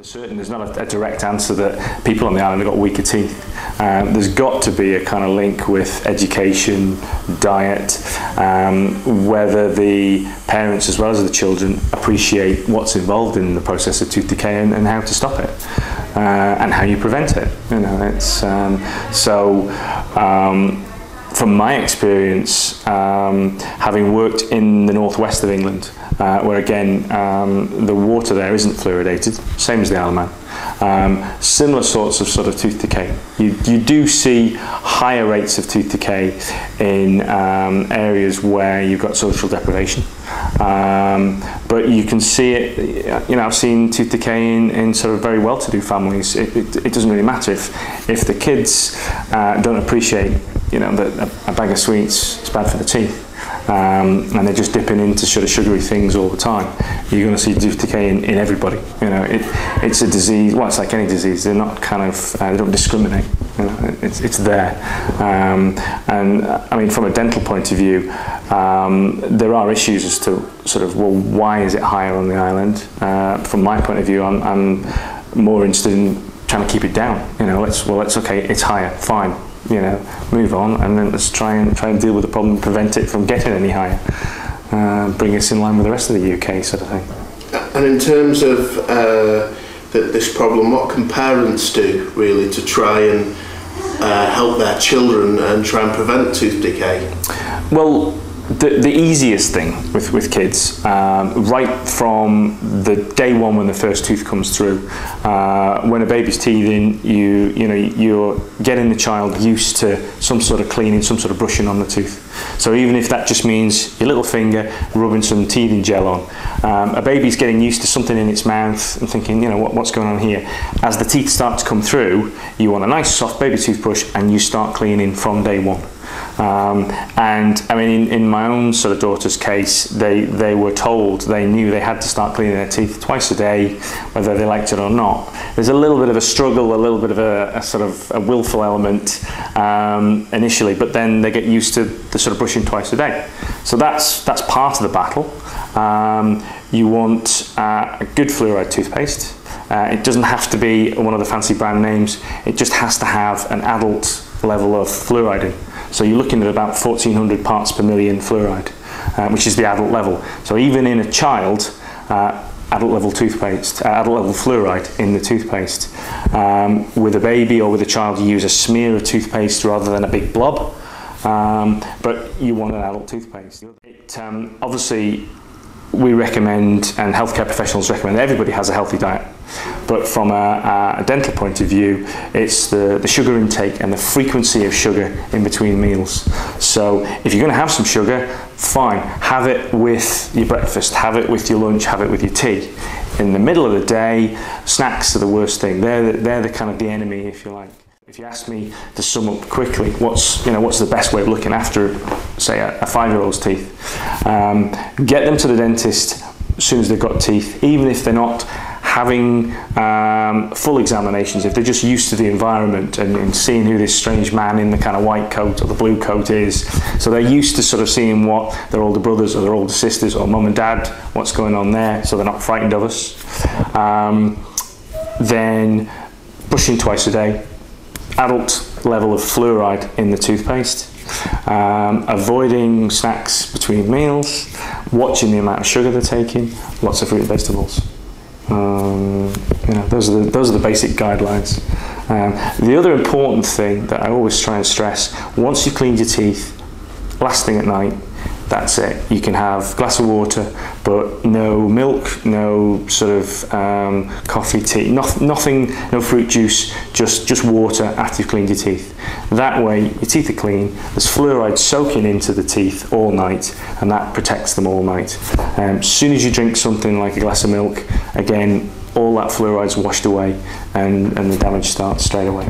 certain there's not a direct answer that people on the island have got weaker teeth. There's got to be a kind of link with education, diet, whether the parents as well as the children appreciate what's involved in the process of tooth decay and how to stop it, and how you prevent it. You know, it's from my experience, having worked in the northwest of England, where again the water there isn't fluoridated, same as the Isle of Man. Similar sorts of sort of tooth decay. You do see higher rates of tooth decay in areas where you've got social deprivation, but you can see it. You know, I've seen tooth decay in sort of very well-to-do families. It doesn't really matter if the kids don't appreciate, you know, that a bag of sweets is bad for the teeth, and they're just dipping into sort of sugary things all the time. You're going to see tooth decay in everybody. You know, it's a disease. Well, it's like any disease. They're not kind of they don't discriminate. You know, it's there. And I mean, from a dental point of view, there are issues as to sort of, well, why is it higher on the island? From my point of view, I'm more interested in trying to keep it down. You know, it's okay. It's higher. Fine. You know, move on, and then let's try and deal with the problem and prevent it from getting any higher. Bring us in line with the rest of the UK, sort of thing. And in terms of this problem, what can parents do really to try and help their children and try and prevent tooth decay? Well, the easiest thing with kids, right from the day one when the first tooth comes through, when a baby's teething, you're getting the child used to some sort of cleaning, some sort of brushing on the tooth. So even if that just means your little finger rubbing some teething gel on, a baby's getting used to something in its mouth and thinking, you know, what's going on here? As the teeth start to come through, you want a nice soft baby toothbrush and you start cleaning from day one. And I mean, in my own sort of daughter's case, they were told, they knew they had to start cleaning their teeth twice a day, whether they liked it or not. There's a little bit of a struggle, a little bit of a sort of a willful element initially, but then they get used to the sort of brushing twice a day. So that's part of the battle. You want a good fluoride toothpaste. It doesn't have to be one of the fancy brand names. It just has to have an adult level of fluoride in. So you're looking at about 1400 parts per million fluoride, which is the adult level. So even in a child, adult level toothpaste, adult level fluoride in the toothpaste. With a baby or with a child, you use a smear of toothpaste rather than a big blob, but you want an adult toothpaste. Obviously, we recommend, and healthcare professionals recommend, everybody has a healthy diet. But from a dental point of view, it's the sugar intake and the frequency of sugar in between meals. So if you're going to have some sugar, fine, have it with your breakfast, have it with your lunch, have it with your tea. In the middle of the day, snacks are the worst thing. They're the kind of the enemy, if you like. If you ask me to sum up quickly, what's the best way of looking after, say, a 5-year-old's teeth? Get them to the dentist as soon as they've got teeth, even if they're not having full examinations, if they're just used to the environment and seeing who this strange man in the kind of white coat or the blue coat is. So they're used to sort of seeing what their older brothers or their older sisters or mum and dad, what's going on there, so they're not frightened of us. Then brushing twice a day. Adult level of fluoride in the toothpaste, avoiding snacks between meals, watching the amount of sugar they're taking, lots of fruit and vegetables. You know, those are the basic guidelines. The other important thing that I always try and stress: once you've cleaned your teeth, last thing at night, that's it. You can have a glass of water, but no milk, no sort of coffee, tea, nothing, no fruit juice, just water after you've cleaned your teeth. That way, your teeth are clean, there's fluoride soaking into the teeth all night, and that protects them all night. As soon as you drink something like a glass of milk, again, all that fluoride's washed away, and the damage starts straight away.